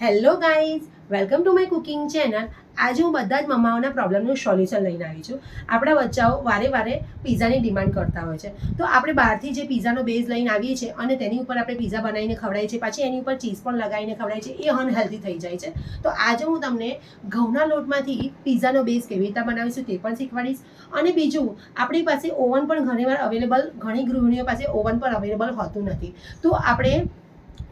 Hello guys, welcome to my cooking channel. આજે હું બધા જ મમ્માઓના પ્રોબ્લેમનું સોલ્યુશન લઈને આવી છું. આપણા બચ્ચાઓ વારે વારે પિઝાની ડિમાન્ડ કરતા હોય છે, તો આપણે બહારથી જે પિઝાનો બેઝ લઈને આવીએ છીએ અને તેની ઉપર આપણે પિઝા બનાવીને ખવડાવીએ છીએ, પાછી એની ઉપર ચીઝ પણ લગાવીને ખવડાવીએ છીએ, એ અનહેલ્ધી થઈ જાય છે. તો આજે હું તમને ઘઉંના લોટમાંથી પિઝાનો બેઝ કેવી રીતે બનાવીશું તે પણ શીખવાડીશ. અને બીજું, આપણી પાસે ઓવન પણ ઘણીવાર અવેલેબલ, ઘણી ગૃહિણીઓ પાસે ઓવન પણ અવેલેબલ હોતું નથી, તો આપણે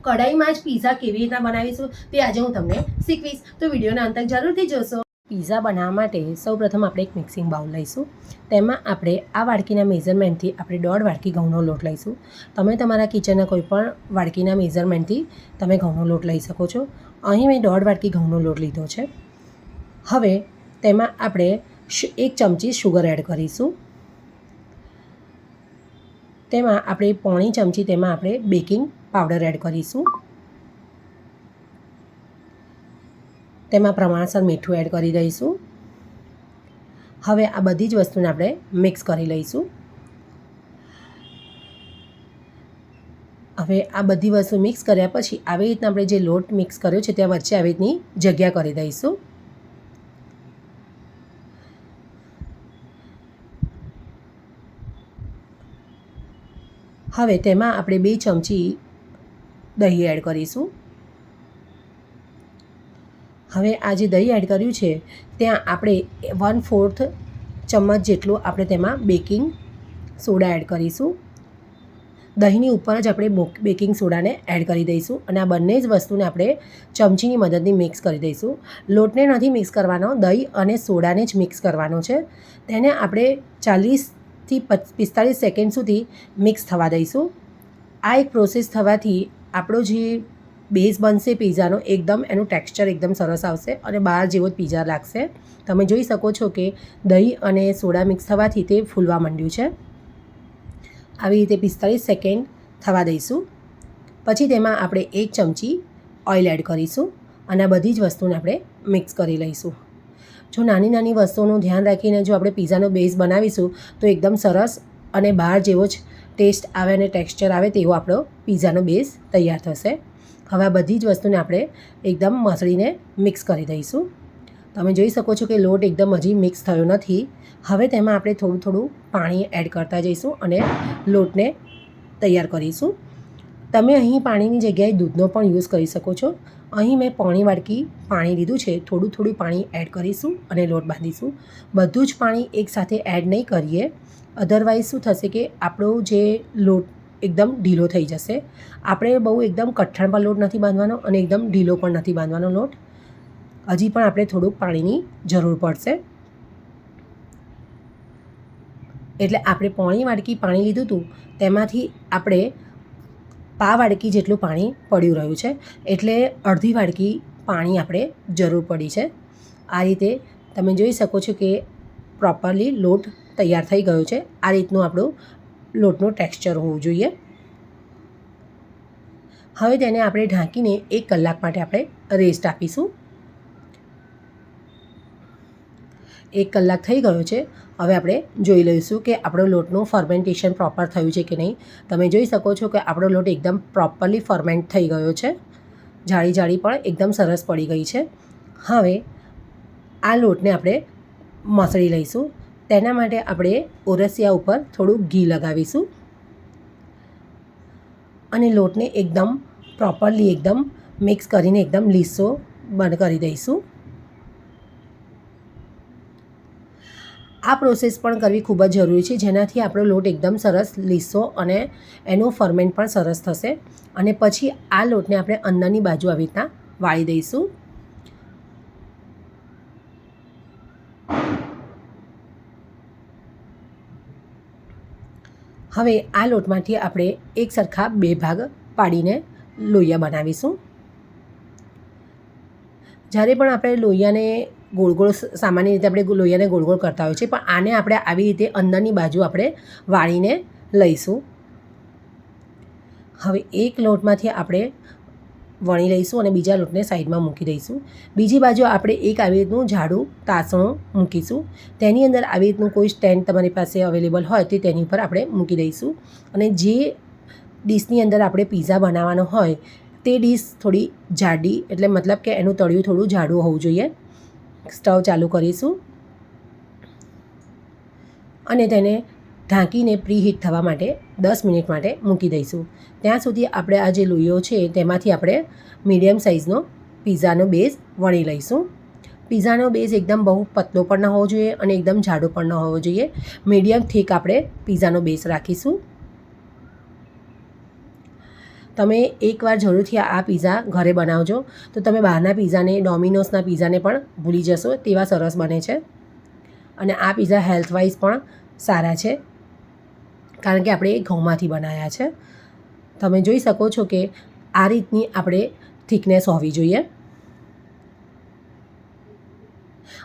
કઢાઈમાં જ પિઝા કેવી રીતના બનાવીશું તે આજે હું તમને શીખવીશ. તો વિડીયોના અંત જરૂરથી જોશો. પિઝા બનાવવા માટે સૌપ્રથમ આપણે એક મિક્સિંગ બાઉલ લઈશું. તેમાં આપણે આ વાડકીના મેઝરમેન્ટથી આપણે 1.5 વાડકી ઘઉંનો લોટ લઈશું. તમે તમારા કિચનના કોઈ પણ વાડકીના મેઝરમેન્ટથી તમે ઘઉંનો લોટ લઈ શકો છો. અહીં મેં 1.5 વાડકી ઘઉંનો લોટ લીધો છે. હવે તેમાં આપણે 1 ચમચી શુગર એડ કરીશું. તેમાં આપણે 1.5 ચમચી તેમાં આપણે બેકિંગ પાવડર એડ કરીશું. તેમાં પ્રમાણસર મીઠું એડ કરી દઈશું. હવે આ બધી જ વસ્તુને આપણે મિક્સ કરી લઈશું. હવે આ બધી વસ્તુ મિક્સ કર્યા પછી આવી રીતના આપણે જે લોટ મિક્સ કર્યો છે ત્યાં વચ્ચે આવી રીતની જગ્યા કરી દઈશું. હવે તેમાં આપણે 2 ચમચી દહીં એડ કરીશું. હવે આ જે દહીં એડ કર્યું છે ત્યાં આપણે 1/4 ચમચ જેટલું આપણે તેમાં બેકિંગ સોડા એડ કરીશું. દહીંની ઉપર જ આપણે બેકિંગ સોડાને એડ કરી દઈશું અને આ બંને જ વસ્તુને આપણે ચમચીની મદદથી મિક્સ કરી દઈશું. લોટને નથી મિક્સ કરવાનો, દહીં અને સોડાને જ મિક્સ કરવાનો છે. તેને આપણે 40થી 45 સેકન્ડ સુધી મિક્સ થવા દઈશું. આ એક પ્રોસેસ થવાથી આપણો જે બેઝ બનશે પિઝાનો, એકદમ એનું ટેક્સચર એકદમ સરસ આવશે અને બહાર જેવો જ પિઝા લાગશે. તમે જોઈ શકો છો કે દહીં અને સોડા મિક્સ થવાથી તે ફૂલવા માંડ્યું છે. આવી રીતે 45 સેકન્ડ થવા દઈશું. પછી તેમાં આપણે 1 ચમચી ઓઇલ એડ કરીશું અને આ બધી જ વસ્તુને આપણે મિક્સ કરી લઈશું. જો નાની નાની વસ્તુઓનું ધ્યાન રાખીને જો આપણે પિઝાનો બેઝ બનાવીશું તો એકદમ સરસ અને બહાર જેવો જ ટેસ્ટ આવે અને ટેક્સચર આવે તેવો આપણો પિઝાનો બેઝ તૈયાર થશે. હવે આ બધી જ વસ્તુને આપણે એકદમ મસળીને મિક્સ કરી દઈશું. તમે જોઈ શકો છો કે લોટ એકદમ હજી મિક્સ થયો નથી. હવે તેમાં આપણે થોડું થોડું પાણી એડ કરતા જઈશું અને લોટને તૈયાર કરીશું. તમે અહીં પાણીની જગ્યાએ દૂધનો પણ યુઝ કરી શકો છો. અહીં મેં 1.5 વાડકી પાણી લીધું છે. થોડું થોડું પાણી એડ કરીશું અને લોટ બાંધીશું. બધું જ પાણી એકસાથે એડ નહીં કરીએ, અધરવાઇઝ શું થશે કે આપણો જે લોટ એકદમ ઢીલો થઈ જશે. આપણે બહુ એકદમ કઠણ પણ લોટ નથી બાંધવાનો અને એકદમ ઢીલો પણ નથી બાંધવાનો લોટ. હજી પણ આપણે થોડુંક પાણીની જરૂર પડશે. એટલે આપણે 1.5 વાડકી પાણી લીધું હતું તેમાંથી આપણે 1/2 વાડકી જેટલું પાણી પડ્યું રહ્યું છે, એટલે અડધી વાડકી પાણી આપણે જરૂર પડી છે. આ રીતે તમે જોઈ શકો છો કે પ્રોપરલી લોટ તૈયાર થઈ ગયો છે. આ રીતનું આપણું લોટનું ટેક્સચર હોવું જોઈએ. હવે તેને આપણે ઢાંકીને 1 કલાક માટે આપણે રેસ્ટ આપીશું. 1 કલાક થઈ ગયો છે. હવે આપણે જોઈ લઈશું કે આપણો લોટનું ફર્મેન્ટેશન પ્રોપર થયું છે કે નહીં. તમે જોઈ શકો છો કે આપણો લોટ એકદમ પ્રોપરલી ફર્મેન્ટ થઈ ગયો છે. જાળી જાળી પણ એકદમ સરસ પડી ગઈ છે. હવે આ લોટને આપણે મસળી લઈશું. તેના માટે આપણે ઓરસિયા ઉપર થોડું ઘી લગાવીશું અને લોટને એકદમ પ્રોપરલી એકદમ મિક્સ કરીને એકદમ લીસો બંધ કરી દઈશું. આ પ્રોસેસ પણ કરવી ખૂબ જ જરૂરી છે, જેનાથી આપણો લોટ એકદમ સરસ લીસો અને એનું ફર્મેન્ટ પણ સરસ થશે. અને પછી આ લોટને આપણે અંદરની બાજુ આવી રીતના વાળી દઈશું. હવે આ લોટમાંથી આપણે એક સરખા 2 ભાગ પાડીને લોહિયા બનાવીશું. જ્યારે પણ આપણે લોહિયાને ગોળ ગોળ, સામાન્ય રીતે આપણે લોહિયાને ગોળ ગોળ કરતા હોય છે, પણ આને આપણે આવી રીતે અંદરની બાજુ આપણે વાળીને લઈશું. હવે એક લોટમાંથી આપણે વણી લઈશું અને બીજા લોટને સાઈડમાં મૂકી દઈશું. બીજી બાજુ આપણે એક આવી રીતનું જાડું તાસણું મૂકીશું. તેની અંદર આવી રીતનું કોઈ સ્ટેન્ડ તમારી પાસે અવેલેબલ હોય તો તેની ઉપર આપણે મૂકી દઈશું અને જે ડીશની અંદર આપણે પિઝા બનાવવાનો હોય તે ડીશ થોડી જાડી, એટલે મતલબ કે એનું તળિયું થોડું જાડું હોવું જોઈએ. સ્ટવ ચાલુ કરીશું અને તેને ઢાંકીને પ્રીહીટ થવા માટે 10 મિનિટ માટે મૂકી દઈશું. ત્યાં સુધી આપણે આ જે લોહીઓ છે તેમાંથી આપણે મીડિયમ સાઇઝનો પીઝાનો બેઝ વણી લઈશું. પીઝાનો બેઝ એકદમ બહુ પતલો પણ ન હોવો જોઈએ અને એકદમ જાડો પણ ન હોવો જોઈએ. મીડિયમ થીક આપણે પીઝાનો બેઝ રાખીશું. તમે એકવાર જરૂરથી આ પીઝા ઘરે બનાવજો તો તમે બહારના પીઝાને, ડોમિનોઝના પીઝાને પણ ભૂલી જશો, તેવા સરસ બને છે. અને આ પીઝા હેલ્થવાઇઝ પણ સારા છે, કારણ કે આપણે એ ઘઉંમાંથી બનાવ્યા છે. તમે જોઈ શકો છો કે આ રીતની આપણે થિકનેસ હોવી જોઈએ.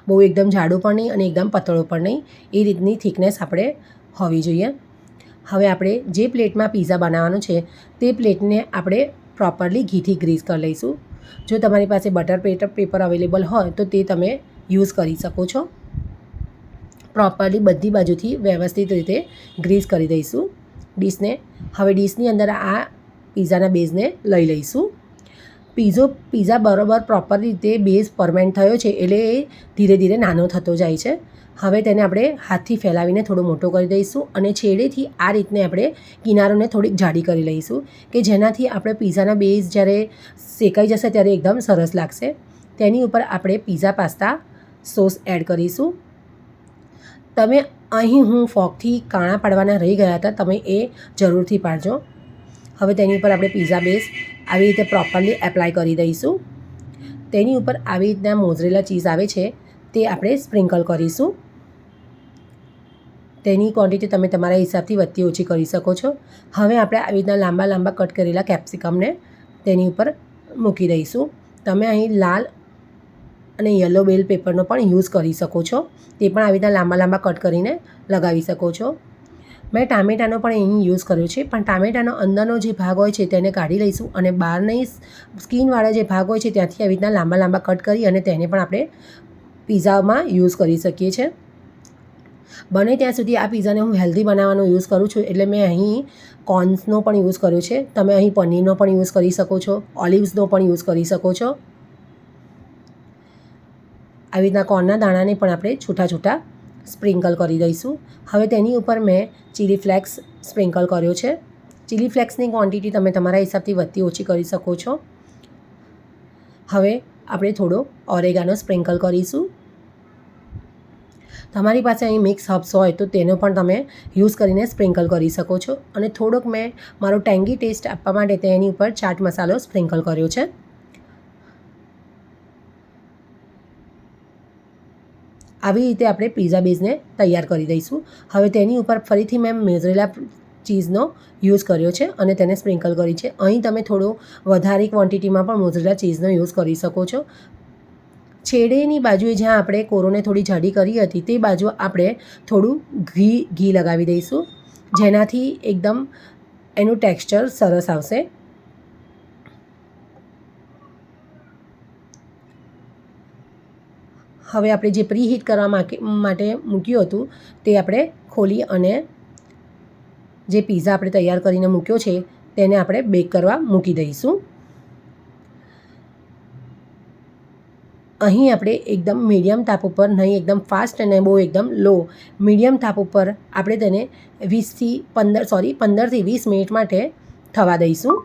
બહુ એકદમ જાડું પણ નહીં અને એકદમ પતળો પણ નહીં, એ રીતની થિકનેસ આપણે હોવી જોઈએ. હવે આપણે જે પ્લેટમાં પીઝા બનાવવાનું છે તે પ્લેટને આપણે પ્રોપરલી ઘીથી ગ્રીસ કરી લઈશું. જો તમારી પાસે બટર પેપર અવેલેબલ હોય તો તે તમે યુઝ કરી શકો છો. પ્રોપરલી બધી બાજુથી વ્યવસ્થિત રીતે ગ્રીસ કરી દઈશું ડીશને. હવે ડીશની અંદર આ પીઝાના બેઝને લઈ લઈશું. પીઝા બરાબર પ્રોપર રીતે બેઝ ફર્મેન્ટ થયો છે એટલે એ ધીરે ધીરે નાનો થતો જાય છે. હવે તેને આપણે હાથથી ફેલાવીને થોડો મોટો કરી દઈશું અને છેડેથી આ રીતને આપણે કિનારોને થોડીક જાડી કરી લઈશું કે જેનાથી આપણે પીઝાના બેઝ જ્યારે શેકાઈ જશે ત્યારે એકદમ સરસ લાગશે. તેની ઉપર આપણે પીઝા પાસ્તા સોસ એડ કરીશું. તમે અહીં હું ફોકથી કાણા પાડવાના રહી ગયા હતા, તમે એ જરૂરથી પાડજો. હવે તેની ઉપર આપણે પીઝા બેઝ આવી રીતે પ્રોપરલી એપ્લાય કરી દઈશું. તેની ઉપર આવી રીતના મોઝરેલા ચીઝ આવે છે તે આપણે સ્પ્રિંકલ કરીશું. તેની ક્વોન્ટિટી તમે તમારા હિસાબથી વધતી ઓછી કરી શકો છો. હવે આપણે આવી રીતના લાંબા લાંબા કટ કરેલા કેપ્સિકમને તેની ઉપર મૂકી દઈશું. તમે અહીં લાલ અને યલો બેલ પેપરનો પણ યુઝ કરી શકો છો. તે પણ આવી રીતના લાંબા લાંબા કટ કરીને લગાવી શકો છો. મેં ટામેટાનો પણ અહીં યુઝ કર્યો છે, પણ ટામેટાનો અંદરનો જે ભાગ હોય છે તેને કાઢી લઈશું અને બહારની સ્કીનવાળા જે ભાગ હોય છે ત્યાંથી આવી રીતના લાંબા લાંબા કટ કરી અને તેને પણ આપણે પીઝામાં યુઝ કરી શકીએ છીએ. બને ત્યાં સુધી આ પીઝાને હું હેલ્ધી બનાવવાનો યુઝ કરું છું, એટલે મેં અહીં કોર્ન્સનો પણ યુઝ કર્યો છે. તમે અહીં પનીરનો પણ યુઝ કરી શકો છો, ઓલિવ્સનો પણ યુઝ કરી શકો છો. આવી રીતના કોર્નના દાણાને પણ આપણે છૂટા છૂટા સ્પ્રિંકલ કરી દઈશું. હવે તેની ઉપર મેં ચીલી ફ્લેક્સ સ્પ્રિંકલ કર્યો છે. ચીલી ફ્લેક્સની ક્વોન્ટિટી તમે તમારા હિસાબથી વધતી ઓછી કરી શકો છો. હવે આપણે થોડો ઓરેગાનો સ્પ્રિંકલ કરીશું. તમારી પાસે અહીં મિક્સ હર્બ્સ હોય તો તેનો પણ તમે યુઝ કરીને સ્પ્રિંકલ કરી શકો છો. અને થોડોક મેં મારો ટેંગી ટેસ્ટ આપવા માટે તેની ઉપર ચાટ મસાલો સ્પ્રિંકલ કર્યો છે. આવી રીતે આપણે પીઝા બેઝને તૈયાર કરી દઈશું. હવે તેની ઉપર ફરીથી મેં મોઝરેલા ચીઝનો યુઝ કર્યો છે અને તેને સ્પ્રિંકલ કરી છે. અહીં તમે થોડો વધારે ક્વોન્ટિટીમાં પણ મોઝરેલા ચીઝનો યુઝ કરી શકો છો. છેડેની બાજુએ જ્યાં આપણે કોરોને થોડી જાડી કરી હતી તે બાજુ આપણે થોડું ઘી લગાવી દઈશું, જેનાથી એકદમ એનું ટેક્સચર સરસ આવશે. હવે આપણે જે પ્રીહીટ કરવા માટે મૂક્યું હતું તે આપણે ખોલી અને જે પીઝા આપણે તૈયાર કરીને મૂક્યો છે તેને આપણે બેક કરવા મૂકી દઈશું. અહીં આપણે એકદમ મીડિયમ તાપ ઉપર, નહીં એકદમ ફાસ્ટ અને બહુ એકદમ લો, મીડિયમ તાપ ઉપર આપણે તેને 15થી 20 મિનિટ માટે થવા દઈશું.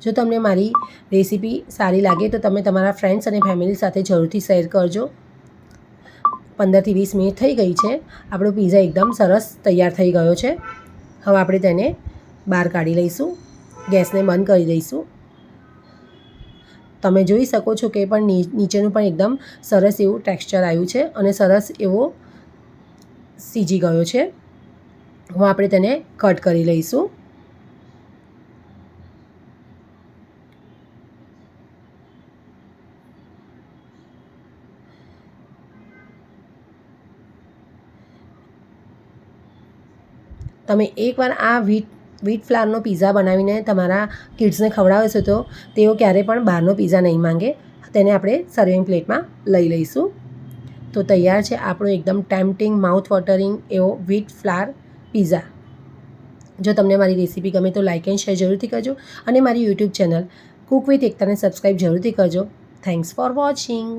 જો તમને મારી રેસીપી સારી લાગે તો તમે તમારા ફ્રેન્ડ્સ અને ફેમિલી સાથે જરૂરથી શેર કરજો. 15થી 20 મિનિટ થઈ ગઈ છે. આપણો પીઝા એકદમ સરસ તૈયાર થઈ ગયો છે. હવે આપણે તેને બહાર કાઢી લઈશું. ગેસને બંધ કરી દઈશું. તમે જોઈ શકો છો કે પણ નીચેનું પણ એકદમ સરસ એવું ટેક્સચર આવ્યું છે અને સરસ એવો સીજી ગયો છે. હવે આપણે તેને કટ કરી લઈશું. તમે એકવાર આ વ્હીટ ફ્લાવરનો પીઝા બનાવીને તમારા કિડ્સને ખવડાવશો તો તેઓ ક્યારેય પણ બહારનો પીઝા નહીં માંગે. તેને આપણે સર્વિંગ પ્લેટમાં લઈ લઈશું. તો તૈયાર છે આપણો એકદમ ટેમ્પટિંગ, માઉથ વોટરિંગ એવો વ્હીટ ફ્લાવર પીઝા. જો તમને મારી રેસીપી ગમે તો લાઇક એન્ડ શેર જરૂરથી કરજો અને મારી યુટ્યુબ ચેનલ કુક વિથ એકતાને સબસ્ક્રાઈબ જરૂરથી કરજો. Thanks for watching.